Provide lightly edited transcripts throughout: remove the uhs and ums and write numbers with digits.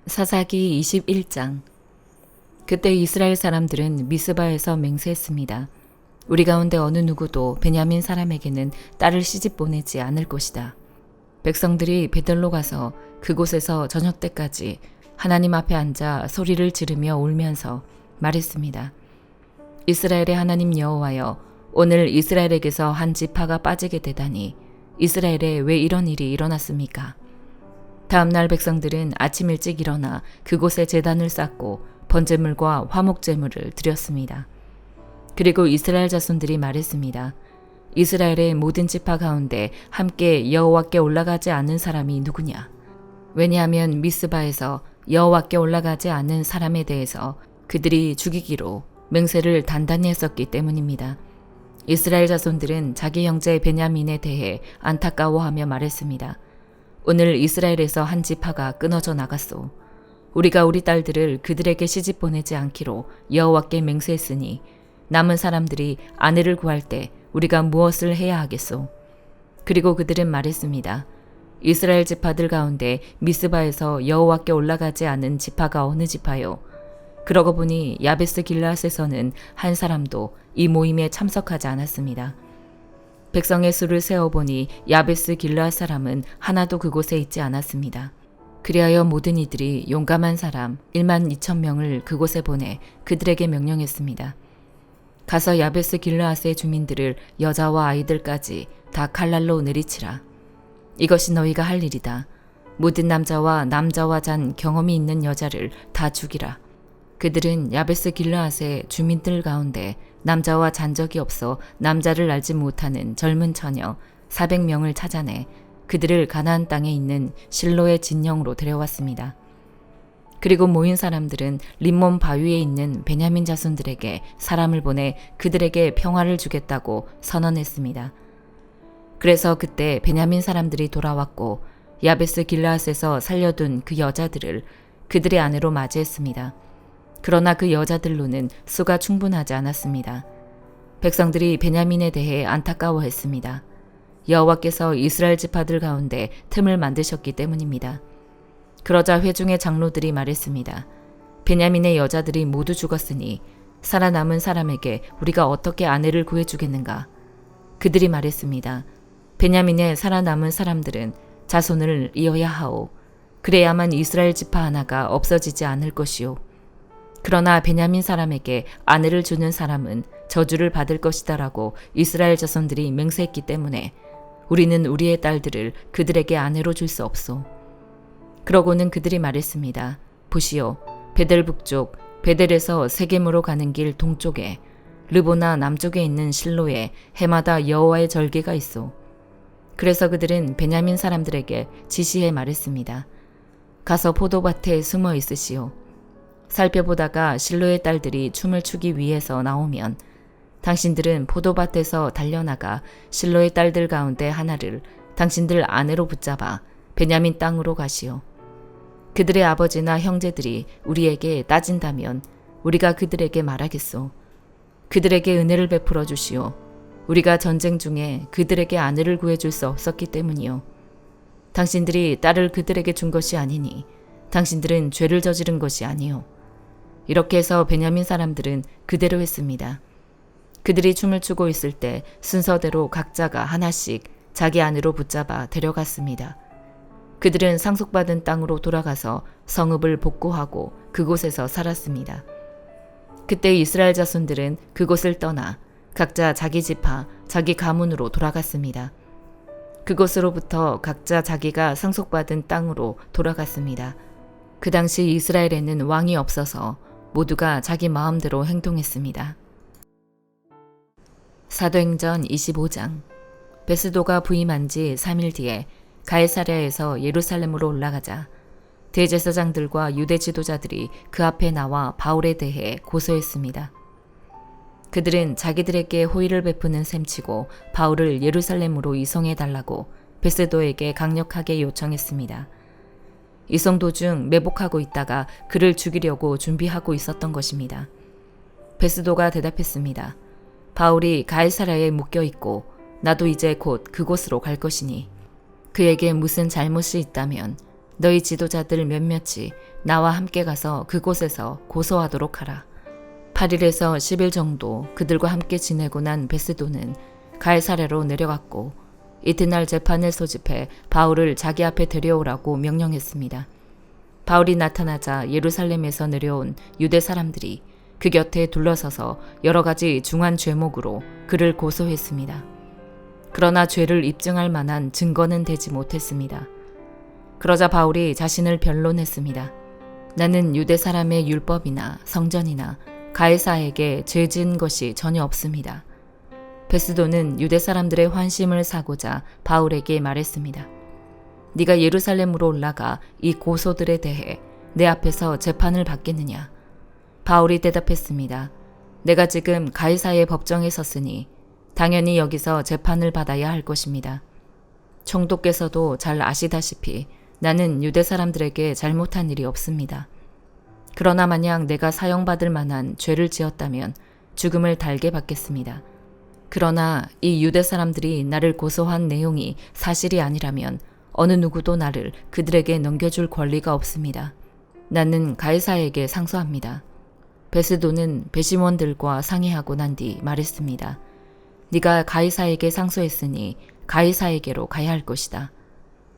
사사기 21장. 그때 이스라엘 사람들은 미스바에서 맹세했습니다. 우리 가운데 어느 누구도 베냐민 사람에게는 딸을 시집 보내지 않을 것이다. 백성들이 베들로 가서 그곳에서 저녁 때까지 하나님 앞에 앉아 소리를 지르며 울면서 말했습니다. 이스라엘의 하나님 여호와여, 오늘 이스라엘에게서 한 지파가 빠지게 되다니 이스라엘에 왜 이런 일이 일어났습니까? 다음 날 백성들은 아침 일찍 일어나 그곳에 제단을 쌓고 번제물과 화목제물을 드렸습니다. 그리고 이스라엘 자손들이 말했습니다. 이스라엘의 모든 지파 가운데 함께 여호와께 올라가지 않은 사람이 누구냐? 왜냐하면 미스바에서 여호와께 올라가지 않은 사람에 대해서 그들이 죽이기로 맹세를 단단히 했었기 때문입니다. 이스라엘 자손들은 자기 형제 베냐민에 대해 안타까워하며 말했습니다. 오늘 이스라엘에서 한 지파가 끊어져 나갔소. 우리가 우리 딸들을 그들에게 시집 보내지 않기로 여호와께 맹세했으니 남은 사람들이 아내를 구할 때 우리가 무엇을 해야 하겠소? 그리고 그들은 말했습니다. 이스라엘 지파들 가운데 미스바에서 여호와께 올라가지 않은 지파가 어느 지파요? 그러고 보니 야베스 길라앗에서는 한 사람도 이 모임에 참석하지 않았습니다. 백성의 수를 세어보니 야베스 길라앗 사람은 하나도 그곳에 있지 않았습니다. 그리하여 모든 이들이 용감한 사람 1만 2천 명을 그곳에 보내 그들에게 명령했습니다. 가서 야베스 길라앗의 주민들을 여자와 아이들까지 다 칼날로 내리치라. 이것이 너희가 할 일이다. 모든 남자와 잔 경험이 있는 여자를 다 죽이라. 그들은 야베스 길라앗의 주민들 가운데 남자와 잔 적이 없어 남자를 알지 못하는 젊은 처녀 400명을 찾아내 그들을 가나안 땅에 있는 실로의 진영으로 데려왔습니다. 그리고 모인 사람들은 림몬 바위에 있는 베냐민 자손들에게 사람을 보내 그들에게 평화를 주겠다고 선언했습니다. 그래서 그때 베냐민 사람들이 돌아왔고 야베스 길라앗에서 살려둔 그 여자들을 그들의 아내로 맞이했습니다. 그러나 그 여자들로는 수가 충분하지 않았습니다. 백성들이 베냐민에 대해 안타까워했습니다. 여호와께서 이스라엘 지파들 가운데 틈을 만드셨기 때문입니다. 그러자 회중의 장로들이 말했습니다. 베냐민의 여자들이 모두 죽었으니 살아남은 사람에게 우리가 어떻게 아내를 구해주겠는가? 그들이 말했습니다. 베냐민의 살아남은 사람들은 자손을 이어야 하오. 그래야만 이스라엘 지파 하나가 없어지지 않을 것이오. 그러나 베냐민 사람에게 아내를 주는 사람은 저주를 받을 것이다라고 이스라엘 자손들이 맹세했기 때문에 우리는 우리의 딸들을 그들에게 아내로 줄 수 없소. 그러고는 그들이 말했습니다. 보시오. 베델 북쪽 베델에서 세겜으로 가는 길 동쪽에 르보나 남쪽에 있는 실로에 해마다 여호와의 절기가 있소. 그래서 그들은 베냐민 사람들에게 지시해 말했습니다. 가서 포도밭에 숨어 있으시오. 살펴보다가 실로의 딸들이 춤을 추기 위해서 나오면 당신들은 포도밭에서 달려나가 실로의 딸들 가운데 하나를 당신들 아내로 붙잡아 베냐민 땅으로 가시오. 그들의 아버지나 형제들이 우리에게 따진다면 우리가 그들에게 말하겠소. 그들에게 은혜를 베풀어 주시오. 우리가 전쟁 중에 그들에게 아내를 구해줄 수 없었기 때문이요. 당신들이 딸을 그들에게 준 것이 아니니 당신들은 죄를 저지른 것이 아니요. 이렇게 해서 베냐민 사람들은 그대로 했습니다. 그들이 춤을 추고 있을 때 순서대로 각자가 하나씩 자기 아내로 붙잡아 데려갔습니다. 그들은 상속받은 땅으로 돌아가서 성읍을 복구하고 그곳에서 살았습니다. 그때 이스라엘 자손들은 그곳을 떠나 각자 자기 지파, 자기 가문으로 돌아갔습니다. 그곳으로부터 각자 자기가 상속받은 땅으로 돌아갔습니다. 그 당시 이스라엘에는 왕이 없어서 모두가 자기 마음대로 행동했습니다. 사도행전 25장. 베스도가 부임한 지 3일 뒤에 가이사랴에서 예루살렘으로 올라가자 대제사장들과 유대 지도자들이 그 앞에 나와 바울에 대해 고소했습니다. 그들은 자기들에게 호의를 베푸는 셈치고 바울을 예루살렘으로 이송해달라고 베스도에게 강력하게 요청했습니다. 이송 도중 매복하고 있다가 그를 죽이려고 준비하고 있었던 것입니다. 베스도가 대답했습니다. 바울이 가이사랴에 묶여 있고 나도 이제 곧 그곳으로 갈 것이니 그에게 무슨 잘못이 있다면 너희 지도자들 몇몇이 나와 함께 가서 그곳에서 고소하도록 하라. 8일에서 10일 정도 그들과 함께 지내고 난 베스도는 가이사랴로 내려갔고 이튿날 재판을 소집해 바울을 자기 앞에 데려오라고 명령했습니다. 바울이 나타나자 예루살렘에서 내려온 유대 사람들이 그 곁에 둘러서서 여러 가지 중한 죄목으로 그를 고소했습니다. 그러나 죄를 입증할 만한 증거는 되지 못했습니다. 그러자 바울이 자신을 변론했습니다. 나는 유대 사람의 율법이나 성전이나 가이사에게 죄 지은 것이 전혀 없습니다. 베스도는 유대 사람들의 환심을 사고자 바울에게 말했습니다. 네가 예루살렘으로 올라가 이 고소들에 대해 내 앞에서 재판을 받겠느냐? 바울이 대답했습니다. 내가 지금 가이사의 법정에 섰으니 당연히 여기서 재판을 받아야 할 것입니다. 총독께서도 잘 아시다시피 나는 유대 사람들에게 잘못한 일이 없습니다. 그러나 만약 내가 사형받을 만한 죄를 지었다면 죽음을 달게 받겠습니다. 그러나 이 유대 사람들이 나를 고소한 내용이 사실이 아니라면 어느 누구도 나를 그들에게 넘겨줄 권리가 없습니다. 나는 가이사에게 상소합니다. 베스도는 배심원들과 상의하고 난 뒤 말했습니다. 네가 가이사에게 상소했으니 가이사에게로 가야 할 것이다.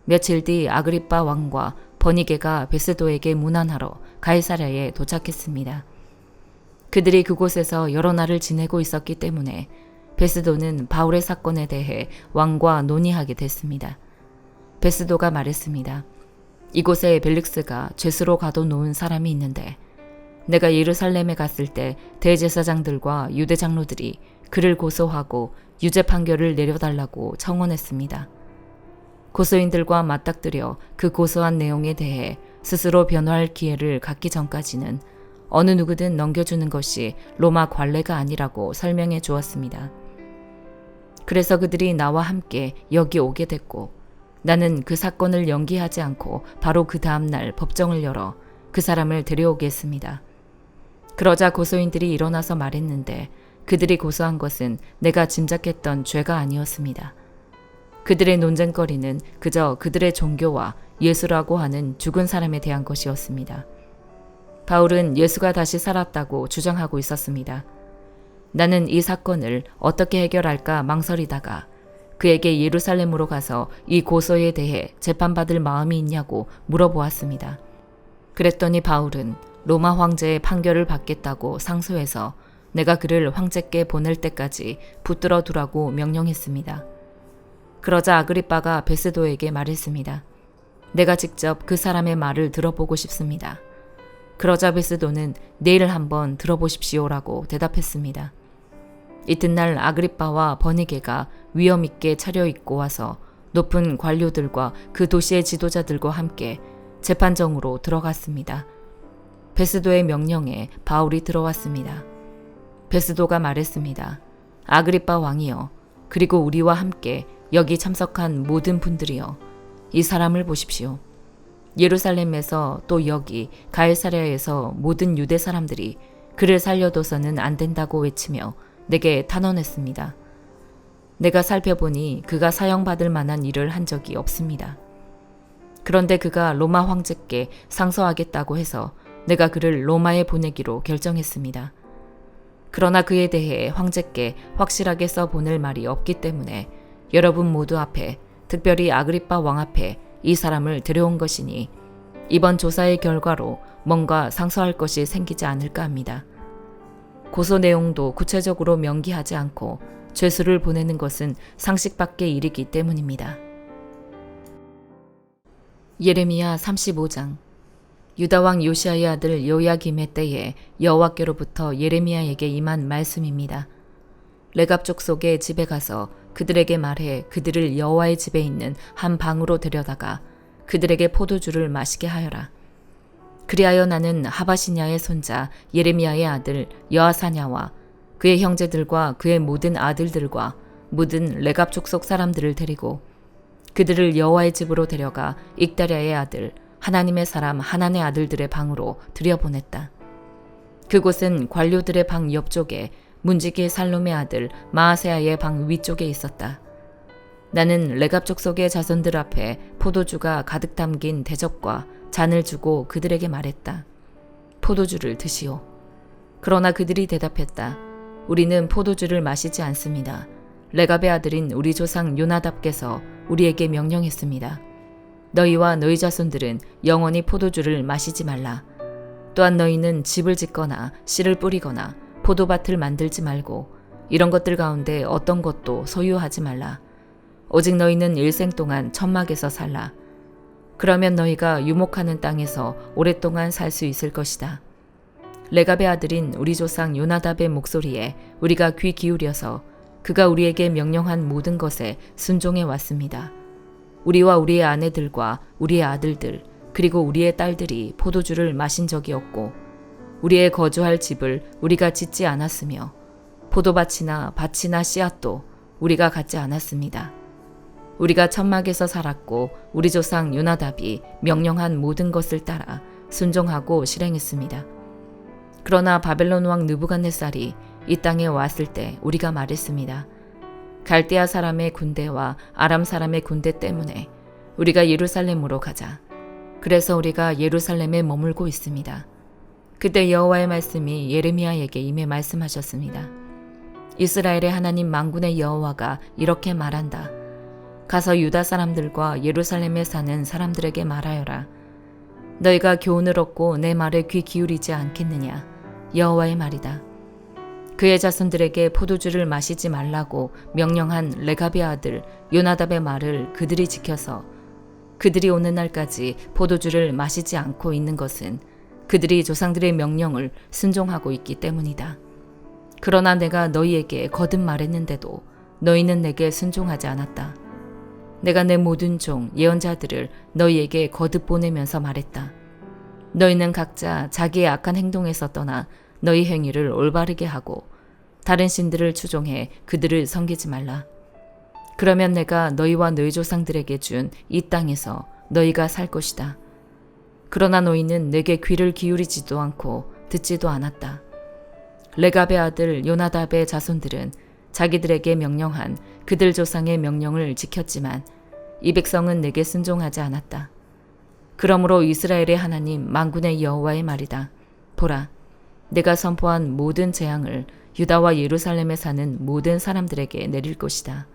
며칠 뒤 아그리빠 왕과 버니게가 베스도에게 문안하러 가이사랴에 도착했습니다. 그들이 그곳에서 여러 날을 지내고 있었기 때문에 베스도는 바울의 사건에 대해 왕과 논의하게 됐습니다. 베스도가 말했습니다. 이곳에 벨릭스가 죄수로 가둬놓은 사람이 있는데 내가 예루살렘에 갔을 때 대제사장들과 유대 장로들이 그를 고소하고 유죄 판결을 내려달라고 청원했습니다. 고소인들과 맞닥뜨려 그 고소한 내용에 대해 스스로 변호할 기회를 갖기 전까지는 어느 누구든 넘겨주는 것이 로마 관례가 아니라고 설명해 주었습니다. 그래서 그들이 나와 함께 여기 오게 됐고 나는 그 사건을 연기하지 않고 바로 그 다음날 법정을 열어 그 사람을 데려오게 했습니다. 그러자 고소인들이 일어나서 말했는데 그들이 고소한 것은 내가 짐작했던 죄가 아니었습니다. 그들의 논쟁거리는 그저 그들의 종교와 예수라고 하는 죽은 사람에 대한 것이었습니다. 바울은 예수가 다시 살았다고 주장하고 있었습니다. 나는 이 사건을 어떻게 해결할까 망설이다가 그에게 예루살렘으로 가서 이 고소에 대해 재판받을 마음이 있냐고 물어보았습니다. 그랬더니 바울은 로마 황제의 판결을 받겠다고 상소해서 내가 그를 황제께 보낼 때까지 붙들어 두라고 명령했습니다. 그러자 아그리빠가 베스도에게 말했습니다. 내가 직접 그 사람의 말을 들어보고 싶습니다. 그러자 베스도는 내일 한번 들어보십시오라고 대답했습니다. 이튿날 아그리빠와 버니게가 위엄 있게 차려입고 와서 높은 관료들과 그 도시의 지도자들과 함께 재판정으로 들어갔습니다. 베스도의 명령에 바울이 들어왔습니다. 베스도가 말했습니다. 아그리빠 왕이여, 그리고 우리와 함께 여기 참석한 모든 분들이여, 이 사람을 보십시오. 예루살렘에서 또 여기 가이사랴에서 모든 유대 사람들이 그를 살려둬서는 안 된다고 외치며 내게 탄원했습니다. 내가 살펴보니 그가 사형받을 만한 일을 한 적이 없습니다. 그런데 그가 로마 황제께 상소하겠다고 해서 내가 그를 로마에 보내기로 결정했습니다. 그러나 그에 대해 황제께 확실하게 써보낼 말이 없기 때문에 여러분 모두 앞에, 특별히 아그리빠 왕 앞에 이 사람을 데려온 것이니 이번 조사의 결과로 뭔가 상소할 것이 생기지 않을까 합니다. 고소 내용도 구체적으로 명기하지 않고 죄수를 보내는 것은 상식 밖의 일이기 때문입니다. 예레미야 35장. 유다왕 요시아의 아들 요야김의 때에 여호와께로부터 예레미야에게 임한 말씀입니다. 레갑 족속의 집에 가서 그들에게 말해 그들을 여호와의 집에 있는 한 방으로 데려다가 그들에게 포도주를 마시게 하여라. 그리하여 나는 하바시냐의 손자 예레미야의 아들 여아사냐와 그의 형제들과 그의 모든 아들들과 모든 레갑 족속 사람들을 데리고 그들을 여호와의 집으로 데려가 익다랴의 아들 하나님의 사람 하난의 아들들의 방으로 들여보냈다. 그곳은 관료들의 방 옆쪽에 문지기 살롬의 아들 마아세야의 방 위쪽에 있었다. 나는 레갑 족속의 자손들 앞에 포도주가 가득 담긴 대접과 잔을 주고 그들에게 말했다. 포도주를 드시오. 그러나 그들이 대답했다. 우리는 포도주를 마시지 않습니다. 레갑의 아들인 우리 조상 요나답께서 우리에게 명령했습니다. 너희와 너희 자손들은 영원히 포도주를 마시지 말라. 또한 너희는 집을 짓거나 씨를 뿌리거나 포도밭을 만들지 말고 이런 것들 가운데 어떤 것도 소유하지 말라. 오직 너희는 일생 동안 천막에서 살라. 그러면 너희가 유목하는 땅에서 오랫동안 살 수 있을 것이다. 레갑의 아들인 우리 조상 요나답의 목소리에 우리가 귀 기울여서 그가 우리에게 명령한 모든 것에 순종해 왔습니다. 우리와 우리의 아내들과 우리의 아들들 그리고 우리의 딸들이 포도주를 마신 적이 없고 우리의 거주할 집을 우리가 짓지 않았으며 포도밭이나 밭이나 씨앗도 우리가 갖지 않았습니다. 우리가 천막에서 살았고 우리 조상 요나답이 명령한 모든 것을 따라 순종하고 실행했습니다. 그러나 바벨론 왕 느부갓네살이 이 땅에 왔을 때 우리가 말했습니다. 갈대아 사람의 군대와 아람 사람의 군대 때문에 우리가 예루살렘으로 가자. 그래서 우리가 예루살렘에 머물고 있습니다. 그때 여호와의 말씀이 예레미야에게 임해 말씀하셨습니다. 이스라엘의 하나님 만군의 여호와가 이렇게 말한다. 가서 유다 사람들과 예루살렘에 사는 사람들에게 말하여라. 너희가 교훈을 얻고 내 말에 귀 기울이지 않겠느냐. 여호와의 말이다. 그의 자손들에게 포도주를 마시지 말라고 명령한 레갑의 아들 요나답의 말을 그들이 지켜서 그들이 오는 날까지 포도주를 마시지 않고 있는 것은 그들이 조상들의 명령을 순종하고 있기 때문이다. 그러나 내가 너희에게 거듭 말했는데도 너희는 내게 순종하지 않았다. 내가 내 모든 종 예언자들을 너희에게 거듭 보내면서 말했다. 너희는 각자 자기의 악한 행동에서 떠나 너희 행위를 올바르게 하고 다른 신들을 추종해 그들을 섬기지 말라. 그러면 내가 너희와 너희 조상들에게 준 이 땅에서 너희가 살 것이다. 그러나 너희는 내게 귀를 기울이지도 않고 듣지도 않았다. 레갑의 아들 요나답의 자손들은 자기들에게 명령한 그들 조상의 명령을 지켰지만 이 백성은 내게 순종하지 않았다. 그러므로 이스라엘의 하나님 만군의 여호와의 말이다. 보라, 내가 선포한 모든 재앙을 유다와 예루살렘에 사는 모든 사람들에게 내릴 것이다.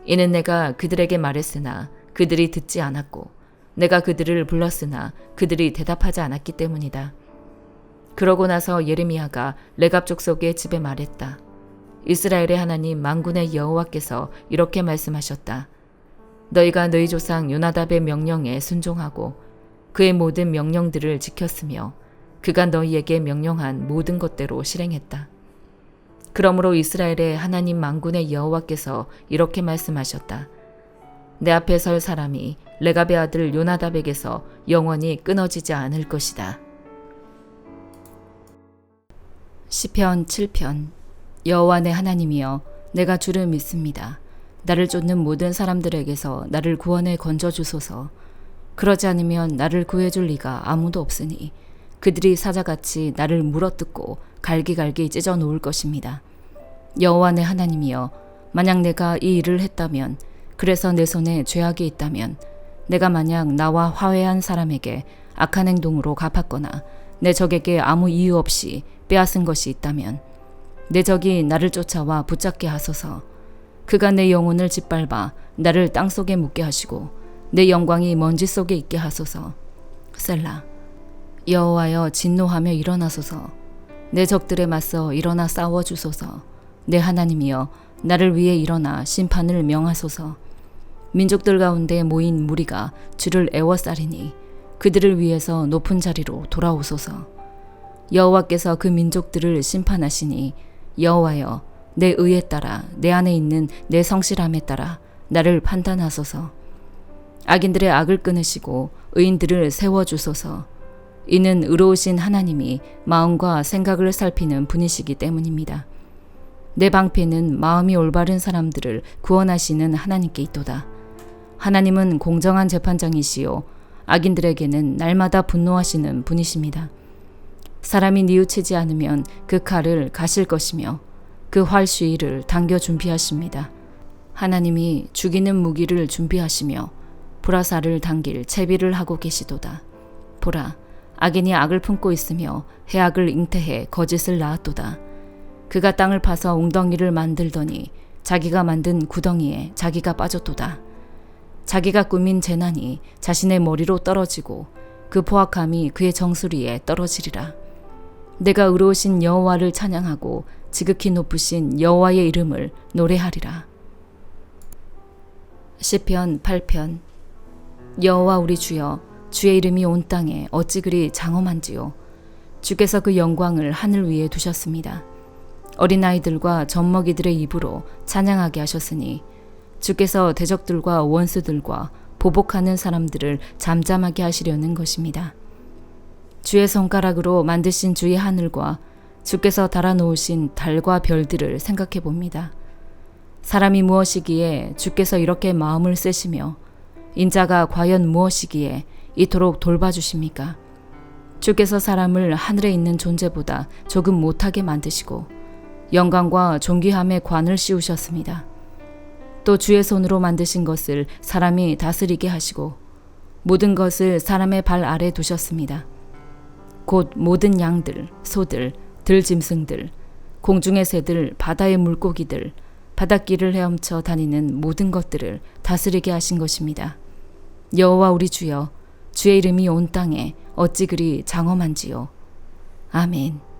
이는 내가 그들에게 말했으나 그들이 듣지 않았고 내가 그들을 불렀으나 그들이 대답하지 않았기 때문이다. 그러고 나서 예레미야가 레갑 족속의 집에 말했다. 이스라엘의 하나님 만군의 여호와께서 이렇게 말씀하셨다. 너희가 너희 조상 요나답의 명령에 순종하고 그의 모든 명령들을 지켰으며 그가 너희에게 명령한 모든 것대로 실행했다. 그러므로 이스라엘의 하나님 만군의 여호와께서 이렇게 말씀하셨다. 내 앞에 설 사람이 레갑의 아들 요나답에게서 영원히 끊어지지 않을 것이다. 시편 7편. 여호와 내 하나님이여, 내가 주를 믿습니다. 나를 쫓는 모든 사람들에게서 나를 구원해 건져주소서. 그러지 않으면 나를 구해줄 리가 아무도 없으니 그들이 사자같이 나를 물어뜯고 갈기갈기 찢어 놓을 것입니다. 여호와 내 하나님이여, 만약 내가 이 일을 했다면, 그래서 내 손에 죄악이 있다면, 내가 만약 나와 화해한 사람에게 악한 행동으로 갚았거나 내 적에게 아무 이유 없이 빼앗은 것이 있다면 내 적이 나를 쫓아와 붙잡게 하소서. 그가 내 영혼을 짓밟아 나를 땅속에 묻게 하시고 내 영광이 먼지 속에 있게 하소서. 셀라. 여호와여, 진노하며 일어나소서. 내 적들에 맞서 일어나 싸워주소서. 내 하나님이여, 나를 위해 일어나 심판을 명하소서. 민족들 가운데 모인 무리가 주를 애워싸리니 그들을 위해서 높은 자리로 돌아오소서. 여호와께서 그 민족들을 심판하시니 여호와여, 내 의에 따라 내 안에 있는 내 성실함에 따라 나를 판단하소서. 악인들의 악을 끊으시고 의인들을 세워주소서. 이는 의로우신 하나님이 마음과 생각을 살피는 분이시기 때문입니다. 내 방패는 마음이 올바른 사람들을 구원하시는 하나님께 있도다. 하나님은 공정한 재판장이시요 악인들에게는 날마다 분노하시는 분이십니다. 사람이 뉘우치지 않으면 그 칼을 가실 것이며 그 활 수위를 당겨 준비하십니다. 하나님이 죽이는 무기를 준비하시며 불화살을 당길 채비를 하고 계시도다. 보라, 악인이 악을 품고 있으며 해악을 잉태해 거짓을 낳았도다. 그가 땅을 파서 웅덩이를 만들더니 자기가 만든 구덩이에 자기가 빠졌도다. 자기가 꾸민 재난이 자신의 머리로 떨어지고 그 포악함이 그의 정수리에 떨어지리라. 내가 의로우신 여호와를 찬양하고 지극히 높으신 여호와의 이름을 노래하리라. 시편 8편. 여호와 우리 주여, 주의 이름이 온 땅에 어찌 그리 장엄한지요. 주께서 그 영광을 하늘 위에 두셨습니다. 어린아이들과 젖먹이들의 입으로 찬양하게 하셨으니 주께서 대적들과 원수들과 보복하는 사람들을 잠잠하게 하시려는 것입니다. 주의 손가락으로 만드신 주의 하늘과 주께서 달아놓으신 달과 별들을 생각해 봅니다. 사람이 무엇이기에 주께서 이렇게 마음을 쓰시며 인자가 과연 무엇이기에 이토록 돌봐주십니까? 주께서 사람을 하늘에 있는 존재보다 조금 못하게 만드시고 영광과 존귀함의 관을 씌우셨습니다. 또 주의 손으로 만드신 것을 사람이 다스리게 하시고 모든 것을 사람의 발 아래 두셨습니다. 곧 모든 양들, 소들, 들짐승들, 공중의 새들, 바다의 물고기들, 바닷길을 헤엄쳐 다니는 모든 것들을 다스리게 하신 것입니다. 여호와 우리 주여, 주의 이름이 온 땅에 어찌 그리 장엄한지요. 아멘.